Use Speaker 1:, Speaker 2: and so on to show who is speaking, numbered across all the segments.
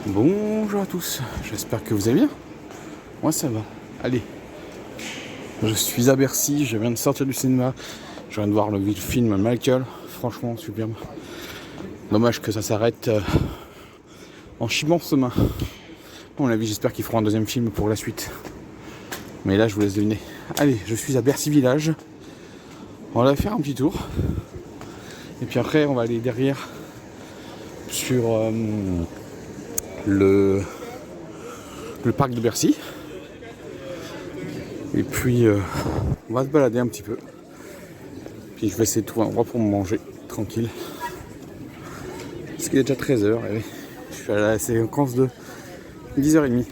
Speaker 1: Bonjour à tous, j'espère que vous allez bien. Moi ça va. Allez, je suis à Bercy, je viens de sortir du cinéma. Je viens de voir le film Michael, franchement superbe. Dommage que ça s'arrête en chimpansemin. On l'a vu, j'espère qu'ils feront un deuxième film pour la suite. Mais là je vous laisse deviner. Allez, je suis à Bercy Village. On va faire un petit tour. Et puis après on va aller derrière sur le parc de Bercy. Et puis on va se balader un petit peu. Puis je vais essayer de trouver un endroit pour manger tranquille. Parce qu'il est déjà 13h et je suis à la séquence de 10h30.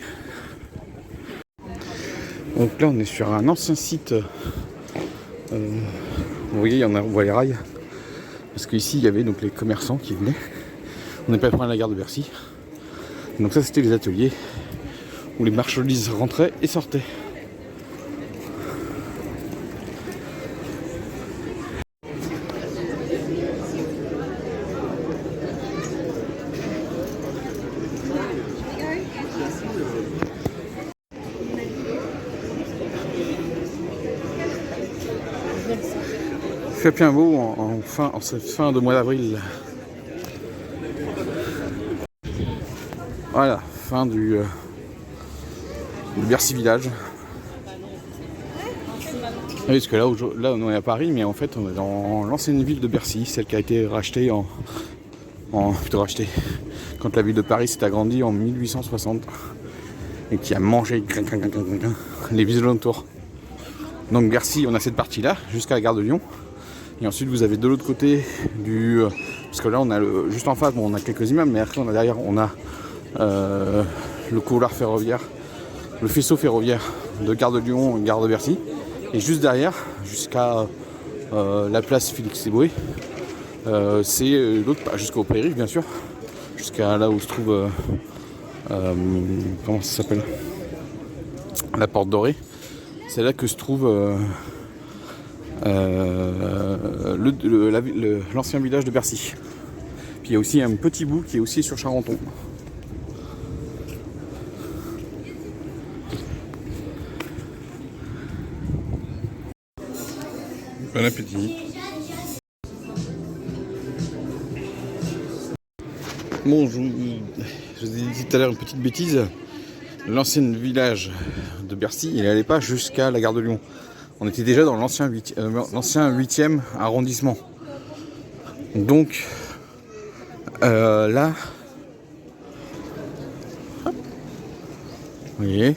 Speaker 1: Donc là on est sur un ancien site. Vous voyez, on voit les rails. Parce qu'ici il y avait donc les commerçants qui venaient. On n'est pas près de la gare de Bercy. Donc ça c'était les ateliers où les marchandises rentraient et sortaient. Il fait bien beau en cette fin de mois d'avril. Voilà, fin du Bercy Village. Oui, parce que là on est à Paris, mais en fait on est dans l'ancienne ville de Bercy, celle qui a été rachetée plutôt rachetée quand la ville de Paris s'est agrandie en 1860 et qui a mangé les villes alentours. Donc Bercy, on a cette partie-là jusqu'à la gare de Lyon. Et ensuite vous avez de l'autre côté parce que là on a juste en face, on a quelques immeubles, mais après derrière on a le couloir ferroviaire, le faisceau ferroviaire de gare de Lyon et gare de Bercy. Et juste derrière, jusqu'à la place Félix-Éboué, c'est l'autre, jusqu'au périph' bien sûr, jusqu'à là où se trouve comment ça s'appelle, la Porte Dorée. C'est là que se trouve l'ancien village de Bercy. Puis il y a aussi un petit bout qui est aussi sur Charenton. Bon appétit. Bon, je vous ai dit tout à l'heure une petite bêtise. L'ancien village de Bercy, il n'allait pas jusqu'à la gare de Lyon. On était déjà dans l'ancien 8e arrondissement. Donc là, vous voyez,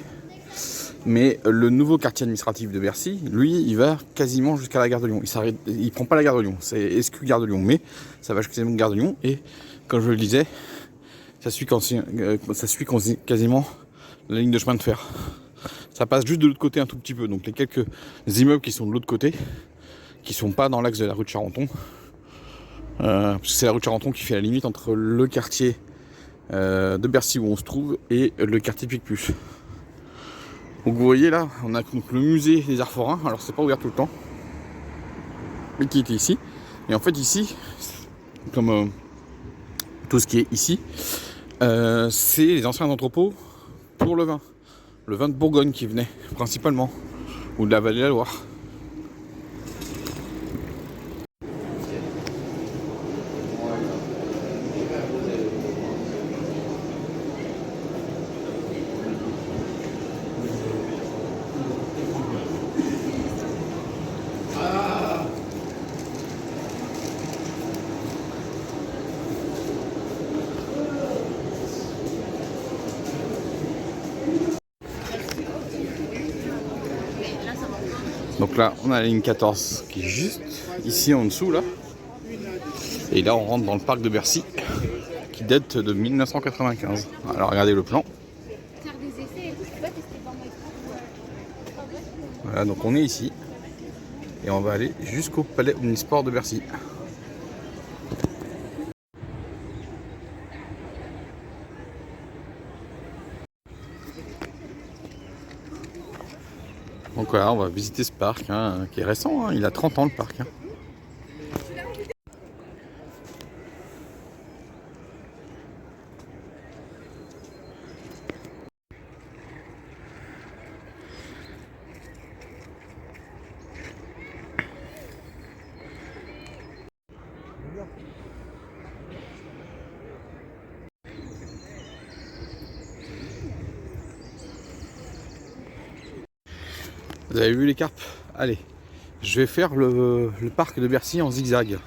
Speaker 1: mais le nouveau quartier administratif de Bercy, lui, il va quasiment jusqu'à la gare de Lyon. Il prend pas la gare de Lyon, c'est SQ gare de Lyon, mais ça va jusqu'à la gare de Lyon. Et comme je le disais, ça suit quasiment la ligne de chemin de fer. Ça passe juste de l'autre côté un tout petit peu. Donc les quelques immeubles qui sont de l'autre côté, qui sont pas dans l'axe de la rue de Charenton, parce que c'est la rue de Charenton qui fait la limite entre le quartier de Bercy où on se trouve et le quartier Picpus. Donc vous voyez là, on a donc le musée des arts forains. Alors c'est pas ouvert tout le temps, mais qui était ici. Et en fait ici, comme tout ce qui est ici, c'est les anciens entrepôts pour le vin de Bourgogne qui venait principalement, ou de la vallée de la Loire. Donc là, on a la ligne 14 qui est juste ici en dessous là. Et là, on rentre dans le parc de Bercy qui date de 1995. Alors regardez le plan. Voilà, donc on est ici. Et on va aller jusqu'au palais omnisport de Bercy. Donc voilà, on va visiter ce parc qui est récent, il a 30 ans le parc. Vous avez vu les carpes? Allez, je vais faire le parc de Bercy en zigzag.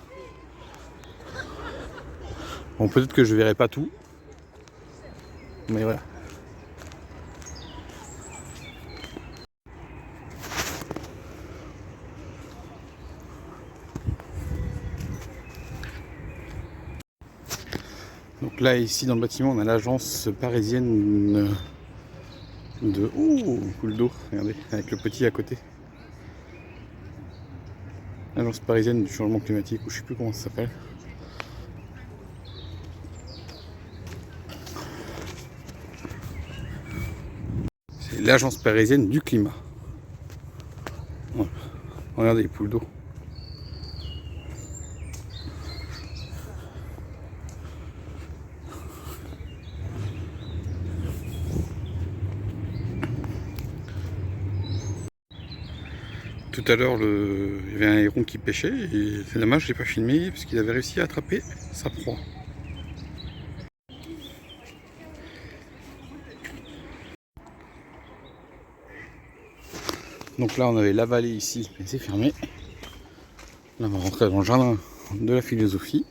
Speaker 1: Bon, peut-être que je verrai pas tout, mais voilà. Donc là, ici dans le bâtiment, on a l'agence parisienne de... Ouh, coule d'eau, regardez, avec le petit à côté. L'agence parisienne du changement climatique, ou je sais plus comment ça s'appelle. C'est l'agence parisienne du climat. Voilà. Regardez les poules d'eau. Tout à l'heure, il y avait un héron qui pêchait et c'est dommage, je l'ai pas filmé parce qu'il avait réussi à attraper sa proie. Donc là, on avait la vallée ici, mais c'est fermé. Là, on va rentrer dans le jardin de la philosophie.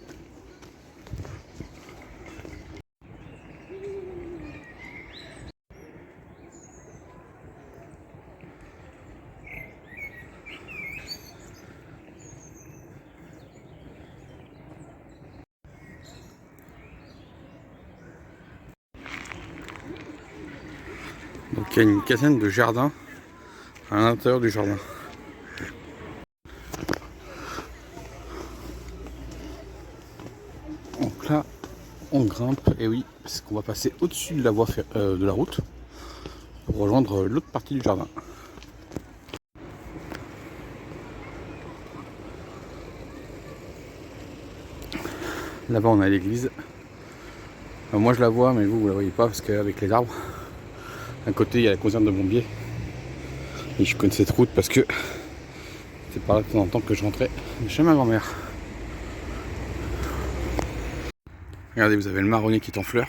Speaker 1: Donc il y a une caserne de jardin à l'intérieur du jardin. Donc là, on grimpe, et oui, parce qu'on va passer au-dessus de la voie de la route pour rejoindre l'autre partie du jardin. Là-bas, on a l'église. Moi, je la vois, mais vous, vous la voyez pas parce qu'avec les arbres, à côté, il y a la caserne de Bombier. Et je connais cette route parce que c'est par là de temps en temps que je rentrais chez ma grand-mère. Regardez, vous avez le marronnier qui est en fleurs.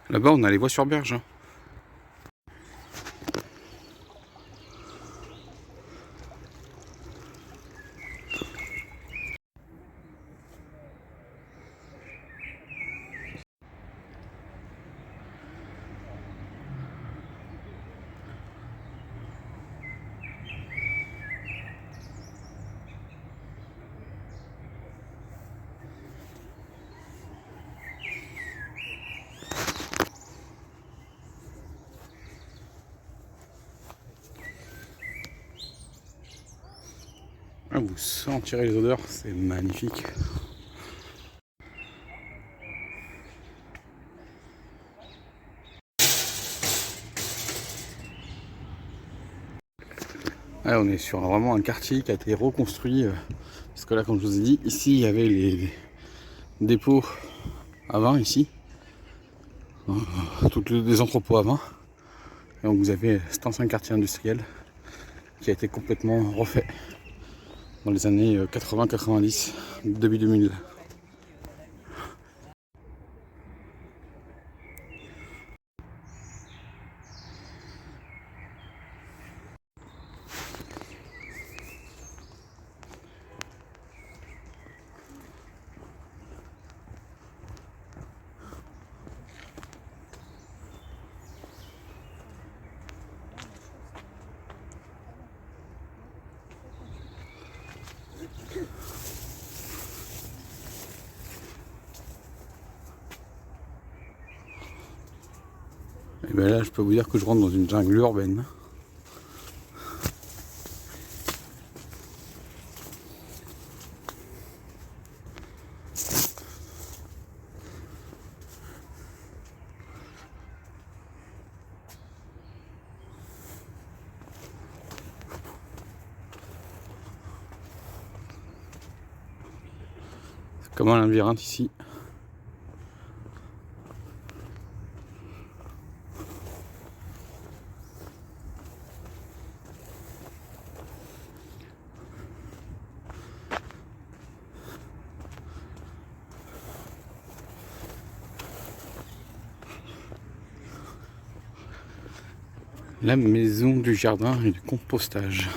Speaker 1: Là-bas, on a les voies sur berge. Ah, vous sentirez les odeurs, c'est magnifique. Ah, on est sur vraiment un quartier qui a été reconstruit. Parce que là, comme je vous ai dit, ici il y avait les dépôts à vin, ici. Toutes les entrepôts à vin. Et donc vous avez cet ancien quartier industriel qui a été complètement refait dans les années 80-90, début 2000. Et bien là, je peux vous dire que je rentre dans une jungle urbaine. C'est comme un labyrinthe ici. La maison du jardin et du compostage.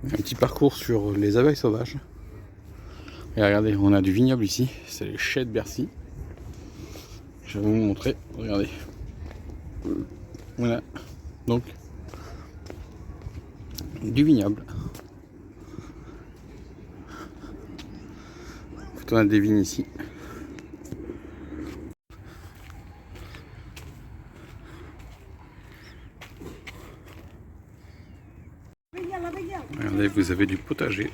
Speaker 1: Un petit parcours sur les abeilles sauvages. Et regardez, on a du vignoble ici, c'est les chais de Bercy. Je vais vous montrer, regardez. Voilà, donc du vignoble. On a des vignes ici. Regardez, vous avez du potager.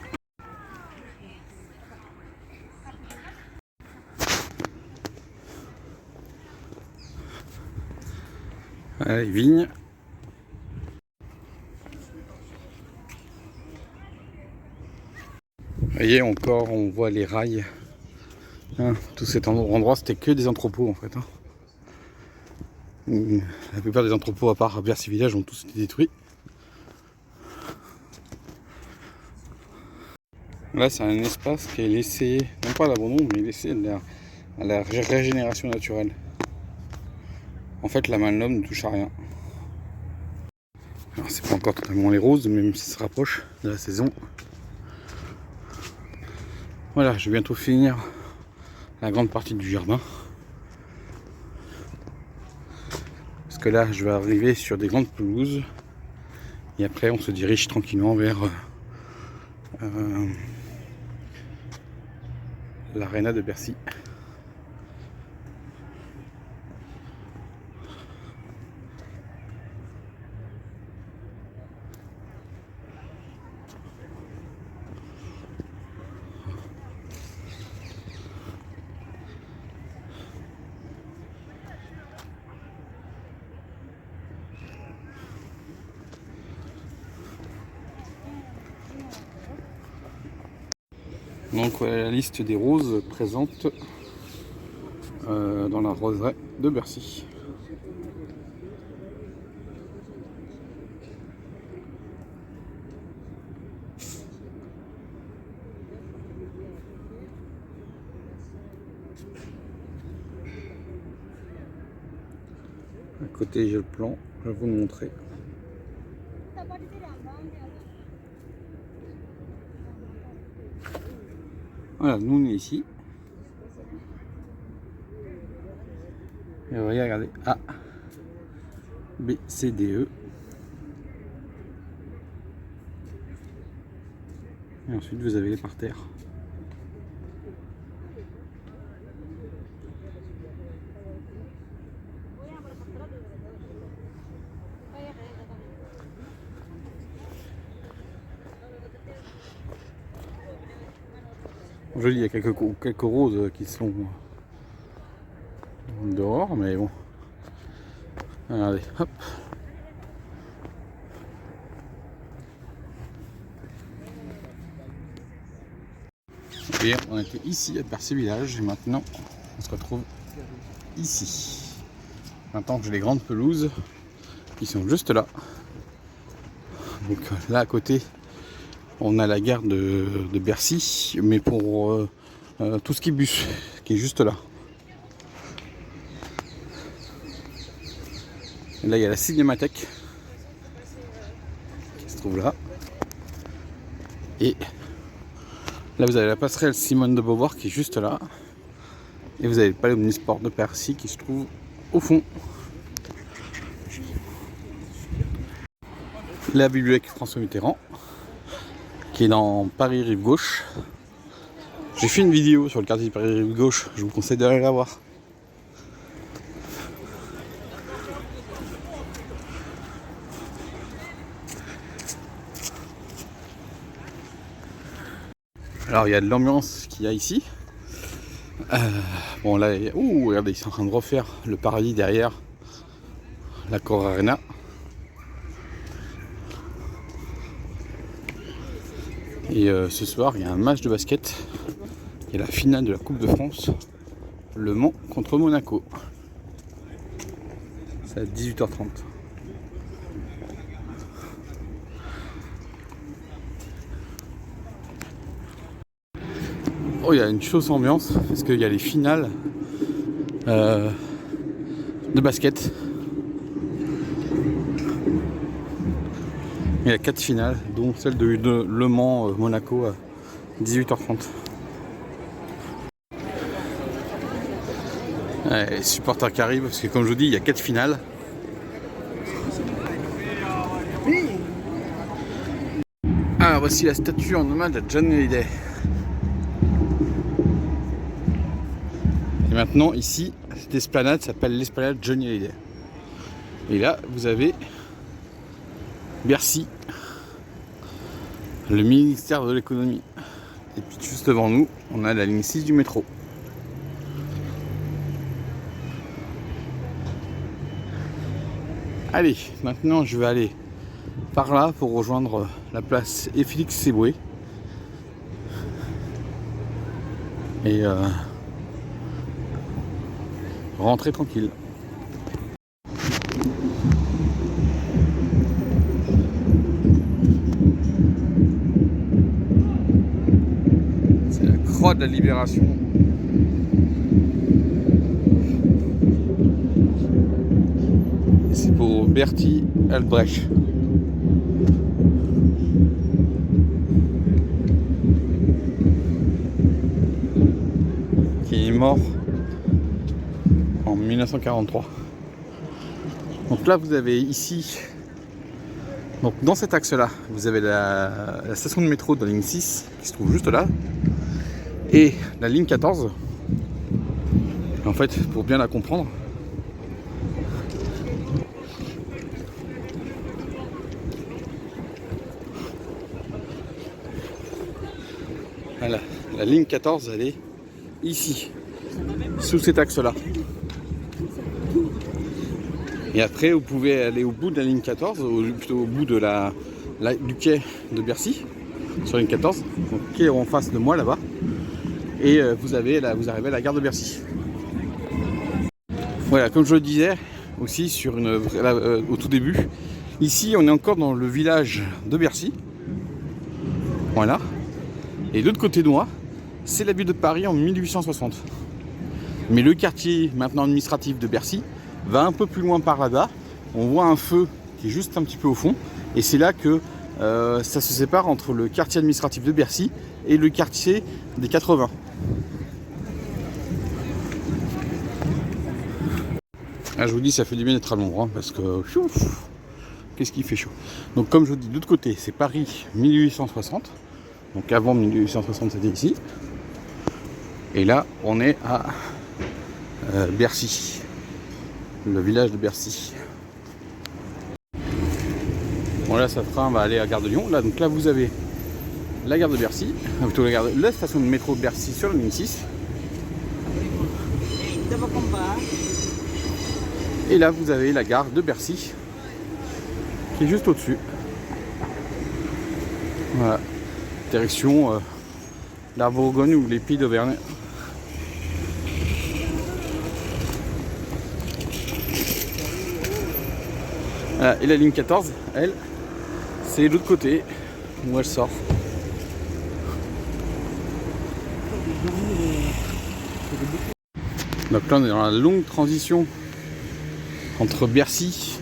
Speaker 1: Voilà les vignes. Vous voyez, encore on voit les rails. Hein, tout cet endroit c'était que des entrepôts en fait. Hein. La plupart des entrepôts à part Bercy Village ont tous été détruits. Là c'est un espace qui est laissé, non pas à l'abandon, mais laissé à la régénération naturelle. En fait la main de l'homme ne touche à rien. Alors c'est pas encore totalement les roses, même si ça se rapproche de la saison. Voilà, je vais bientôt finir la grande partie du jardin. Parce que là je vais arriver sur des grandes pelouses. Et après on se dirige tranquillement vers l'aréna de Bercy. Donc voilà la liste des roses présentes dans la roseraie de Bercy. À côté j'ai le plan, je vais vous le montrer. Voilà, nous on est ici. Et vous voyez, regardez, A, B, C, D, E. Et ensuite vous avez les parterres. Joli, il y a quelques roses qui sont dehors, mais bon. Regardez, hop. Et on était ici à Bercy Village et maintenant on se retrouve ici. Maintenant que j'ai les grandes pelouses qui sont juste là. Donc là à côté on a la gare de Bercy, mais pour tout ce qui est bus, qui est juste là. Et là il y a la cinémathèque qui se trouve là. Et là vous avez la passerelle Simone de Beauvoir qui est juste là. Et vous avez le palais omnisport de Bercy qui se trouve au fond. La bibliothèque François Mitterrand qui est dans Paris Rive Gauche. J'ai fait une vidéo sur le quartier de Paris Rive Gauche, je vous conseille d'aller la voir. Alors il y a de l'ambiance qu'il y a ici. Bon là, regardez, ils sont en train de refaire le paradis derrière la Cour Arena. Et ce soir, il y a un match de basket. Il y a la finale de la Coupe de France. Le Mans contre Monaco. C'est à 18h30. Oh, il y a une chausse ambiance parce qu'il y a les finales de basket. Il y a 4 finales, dont celle de Le Mans Monaco à 18h30. Ouais, les supporters qui arrivent, parce que comme je vous dis, il y a 4 finales. Ah, voici la statue en hommage à John Hallyday. Et maintenant, ici, cette esplanade s'appelle l'esplanade Johnny Hallyday. Et là, vous avez Bercy, le ministère de l'économie. Et puis juste devant nous, on a la ligne 6 du métro. Allez, maintenant je vais aller par là pour rejoindre la place Félix Éboué. Et rentrer tranquille. C'est la croix de la Libération. Et c'est pour Berti Albrecht. Qui est mort en 1943. Donc là vous avez ici, donc dans cet axe là, vous avez la station de métro de la ligne 6 qui se trouve juste là, et la ligne 14. En fait, pour bien la comprendre, voilà, la ligne 14 elle est ici, sous cet axe là. Et après, vous pouvez aller au bout de la ligne 14, plutôt au bout de du quai de Bercy, sur la ligne 14, donc quai en face de moi là-bas. Et vous arrivez à la gare de Bercy. Voilà, comme je le disais aussi au tout début, ici on est encore dans le village de Bercy. Voilà. Et de l'autre côté de moi, c'est la ville de Paris en 1860. Mais le quartier maintenant administratif de Bercy va un peu plus loin par là-bas. On voit un feu qui est juste un petit peu au fond. Et c'est là que ça se sépare entre le quartier administratif de Bercy et le quartier des 80. Ah, je vous dis, ça fait du bien d'être à l'ombre, hein, parce que qu'est-ce qui fait chaud. Donc comme je vous dis, de l'autre côté, c'est Paris 1860. Donc avant 1860, c'était ici. Et là, on est à Bercy, le village de Bercy. Bon là, ça fera, on va aller à la gare de Lyon. Là, donc là, vous avez la gare de Bercy, plutôt la station de métro de Bercy sur la ligne 6. Et là, vous avez la gare de Bercy, qui est juste au-dessus. Voilà, direction la Bourgogne ou les Pays d'Auvergne. Voilà, et la ligne 14, elle, c'est de l'autre côté où elle sort. Donc là, on est dans la longue transition entre Bercy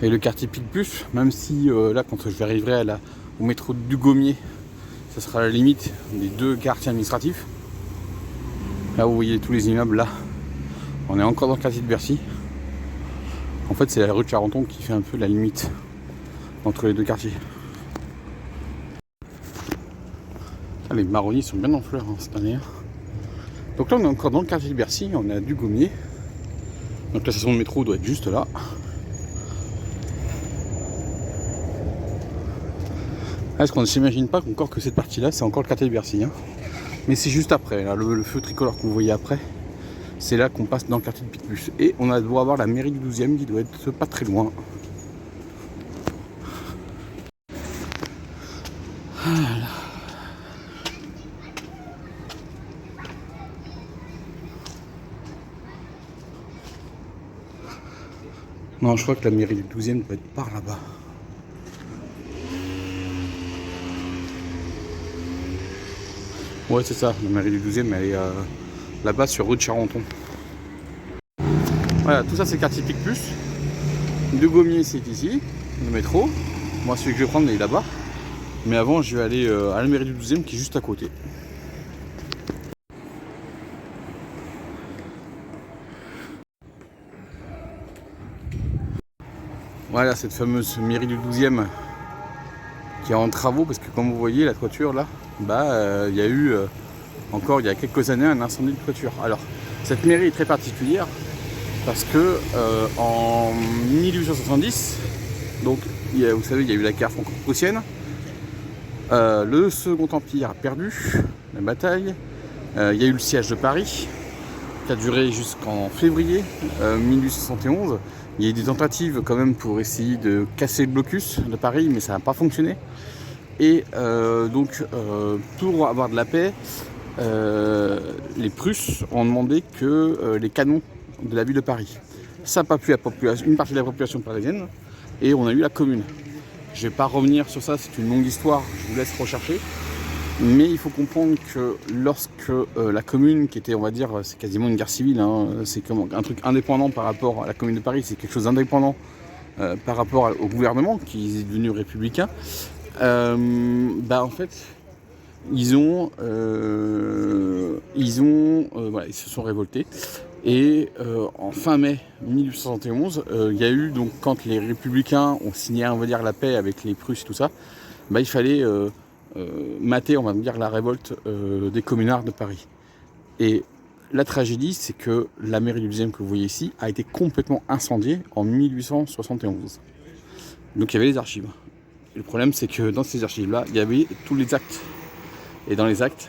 Speaker 1: et le quartier Picpus, même si là, quand je arriverai au métro du Gommier, ça sera la limite des deux quartiers administratifs. Là, vous voyez tous les immeubles, là, on est encore dans le quartier de Bercy. En fait, c'est la rue de Charenton qui fait un peu la limite entre les deux quartiers. Ah, les marronniers sont bien en fleurs hein, cette année. Donc là, on est encore dans le quartier de Bercy, on est à du Gommier. Donc la station de métro doit être juste là. Est-ce qu'on ne s'imagine pas qu'encore que cette partie-là, c'est encore le quartier de Bercy, hein. Mais c'est juste après, là, le feu tricolore que vous voyez après, c'est là qu'on passe dans le quartier de Picpus. Et on doit avoir la mairie du 12e qui doit être pas très loin. Voilà. Non, je crois que la mairie du 12e doit être par là-bas. Ouais, c'est ça, la mairie du 12e, elle est là-bas sur rue de Charenton. Voilà, tout ça c'est le quartier Picpus. de Gommiers, c'est ici, le métro. Moi, celui que je vais prendre, il est là-bas. Mais avant, je vais aller à la mairie du 12e qui est juste à côté. Voilà, cette fameuse mairie du 12e qui est en travaux parce que comme vous voyez, la toiture là, il y a eu encore il y a quelques années un incendie de toiture. Alors, cette mairie est très particulière parce que en 1870, donc vous savez, il y a eu la guerre franco-prussienne. Le Second Empire a perdu la bataille. Il y a eu le siège de Paris qui a duré jusqu'en février 1871. Il y a eu des tentatives quand même pour essayer de casser le blocus de Paris, mais ça n'a pas fonctionné. Et pour avoir de la paix, les Prusses ont demandé que les canons de la ville de Paris. Ça n'a pas plu à une partie de la population parisienne, et on a eu la Commune. Je ne vais pas revenir sur ça, c'est une longue histoire, je vous laisse rechercher. Mais il faut comprendre que lorsque la Commune, qui était, on va dire, c'est quasiment une guerre civile, hein, c'est comme un truc indépendant par rapport à la Commune de Paris, c'est quelque chose d'indépendant par rapport au gouvernement qui est devenu républicain. En fait, ils se sont révoltés. Et en fin mai 1871, il y a eu, donc, quand les républicains ont signé, on va dire, la paix avec les Prusses et tout ça, il fallait mater, on va dire, la révolte des communards de Paris. Et la tragédie, c'est que la mairie du 12e que vous voyez ici a été complètement incendiée en 1871. Donc il y avait les archives. Et le problème, c'est que dans ces archives-là, il y avait tous les actes. Et dans les actes,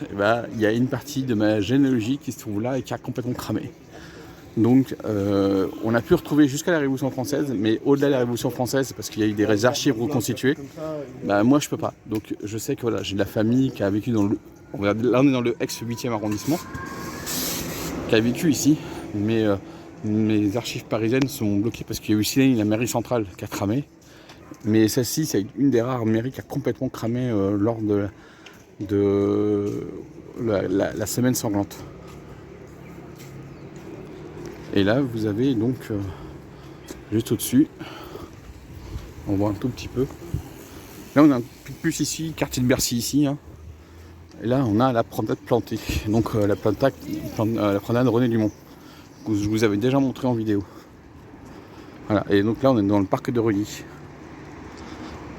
Speaker 1: il y a une partie de ma généalogie qui se trouve là et qui a complètement cramé. Donc on a pu retrouver jusqu'à la Révolution française, mais au-delà de la Révolution française, parce qu'il y a eu des archives reconstituées, moi je peux pas. Donc je sais que voilà, j'ai de la famille qui a vécu dans le... Là on est dans le ex-8e arrondissement, qui a vécu ici, mais mes archives parisiennes sont bloquées parce qu'il y a eu aussi la mairie centrale qui a cramé. Mais celle-ci, c'est une des rares mairies qui a complètement cramé lors de la semaine sanglante. Et là, vous avez donc, juste au-dessus, on voit un tout petit peu. Là, on a un peu plus ici, quartier de Bercy ici. Hein. Et là, on a la promenade plantée. Donc, la promenade René Dumont, que je vous avais déjà montré en vidéo. Voilà. Et donc là, on est dans le parc de Reuilly.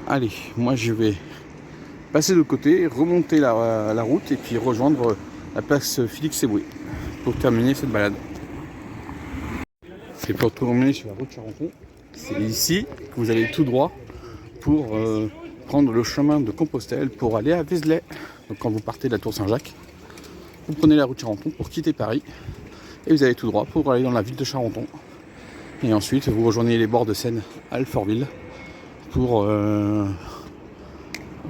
Speaker 1: Allez, moi, je vais passer de côté, remonter la route et puis rejoindre la place Félix-Éboué pour terminer cette balade. Et pour terminer sur la route Charenton, c'est ici que vous allez tout droit pour prendre le chemin de Compostelle pour aller à Vézelay. Donc quand vous partez de la Tour Saint-Jacques, vous prenez la route Charenton pour quitter Paris et vous allez tout droit pour aller dans la ville de Charenton. Et ensuite vous rejoignez les bords de Seine à Alfortville pour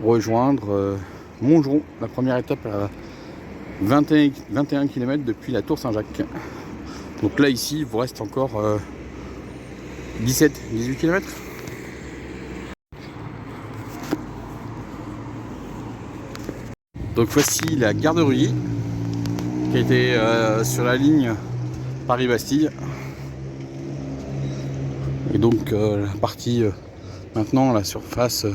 Speaker 1: rejoindre Montgeron. La première étape à 21 km depuis la Tour Saint-Jacques. Donc là ici il vous reste encore 17-18 km. Donc voici la gare de Reuilly qui a été sur la ligne Paris-Bastille. Et donc la partie maintenant, la surface,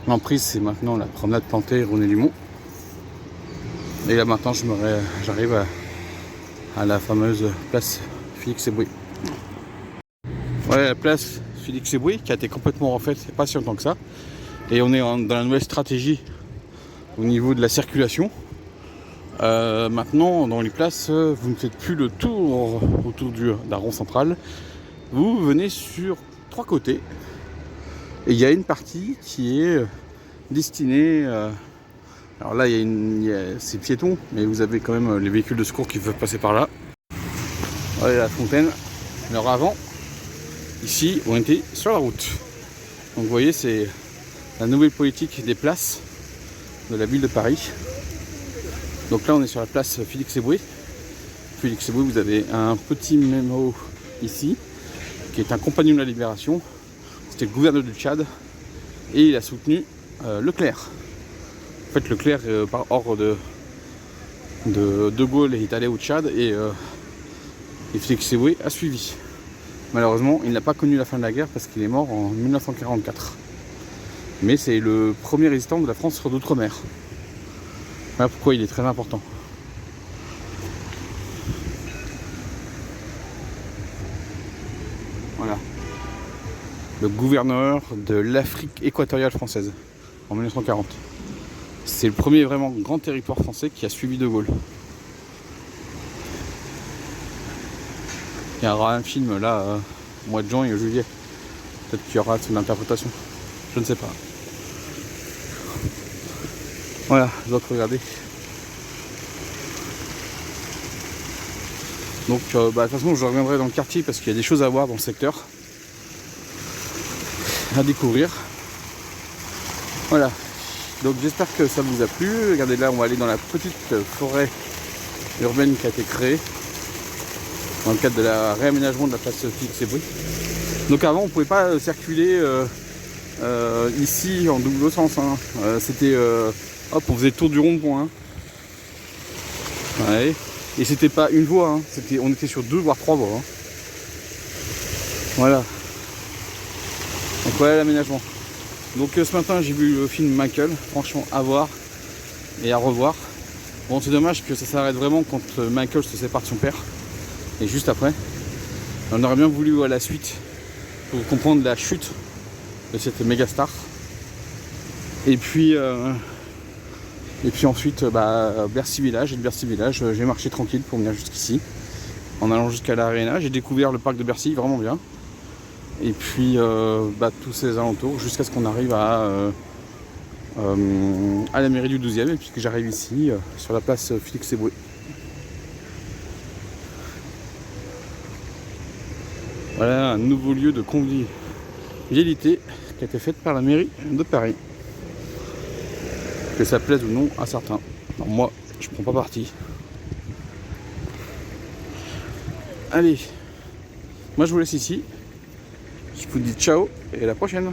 Speaker 1: l'emprise, c'est maintenant la promenade plantée René Dumont. Et là maintenant j'arrive à la fameuse place Félix-Éboué. Voilà la place Félix-Éboué qui a été complètement refaite il n'y a pas si longtemps que ça. Et on est dans la nouvelle stratégie au niveau de la circulation. Maintenant dans les places, vous ne faites plus le tour autour d'un rond central. Vous venez sur 3 côtés. Et il y a une partie qui est destinée... alors là, c'est piéton, mais vous avez quand même les véhicules de secours qui peuvent passer par là. Voilà la fontaine. Alors avant, ici, on était sur la route. Donc vous voyez, c'est la nouvelle politique des places de la ville de Paris. Donc là, on est sur la place Félix-Éboué. Félix-Éboué, vous avez un petit mémo ici, qui est un compagnon de la Libération. C'était le gouverneur du Tchad et il a soutenu Leclerc. En fait, Leclerc, par ordre de Gaulle, est allé au Tchad et Félix-Éboué a suivi. Malheureusement, il n'a pas connu la fin de la guerre parce qu'il est mort en 1944. Mais c'est le premier résistant de la France sur d'outre-mer. Voilà pourquoi il est très important. Voilà. Le gouverneur de l'Afrique équatoriale française en 1940. C'est le premier vraiment grand territoire français qui a suivi De Gaulle. Il y aura un film là, au mois de juin et juillet. Peut-être qu'il y aura son interprétation. Je ne sais pas. Voilà, je dois regarder. Donc de toute façon je reviendrai dans le quartier parce qu'il y a des choses à voir dans le secteur. À découvrir. Voilà. Donc j'espère que ça vous a plu. Regardez là, on va aller dans la petite forêt urbaine qui a été créée dans le cadre de la réaménagement de la place Félix Éboué. Donc avant on pouvait pas circuler ici en double sens. Hein. C'était hop, on faisait le tour du rond-point. Hein. Ouais. Et c'était pas une voie, hein. On était sur 2 voire 3 voies. Hein. Voilà. Donc voilà l'aménagement. Donc ce matin j'ai vu le film Michael, franchement à voir et à revoir. Bon, c'est dommage que ça s'arrête vraiment quand Michael se sépare de son père. Et juste après, on aurait bien voulu voir la suite pour comprendre la chute de cette méga star. Et puis ensuite, Bercy Village. Et de Bercy Village, j'ai marché tranquille pour venir jusqu'ici. En allant jusqu'à l'Arena, j'ai découvert le parc de Bercy, vraiment bien. Et puis tous ces alentours, jusqu'à ce qu'on arrive à la mairie du 12e. Et puis que j'arrive ici, sur la place Félix Éboué. Voilà un nouveau lieu de convivialité qui a été fait par la mairie de Paris. Que ça plaise ou non à certains. Alors moi, je prends pas parti. Allez, moi je vous laisse ici. Je vous dis ciao et à la prochaine.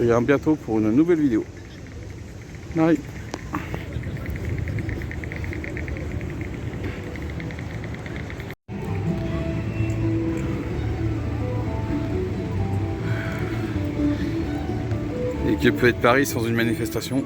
Speaker 1: Et à bientôt pour une nouvelle vidéo. Bye. Et que peut être Paris sans une manifestation?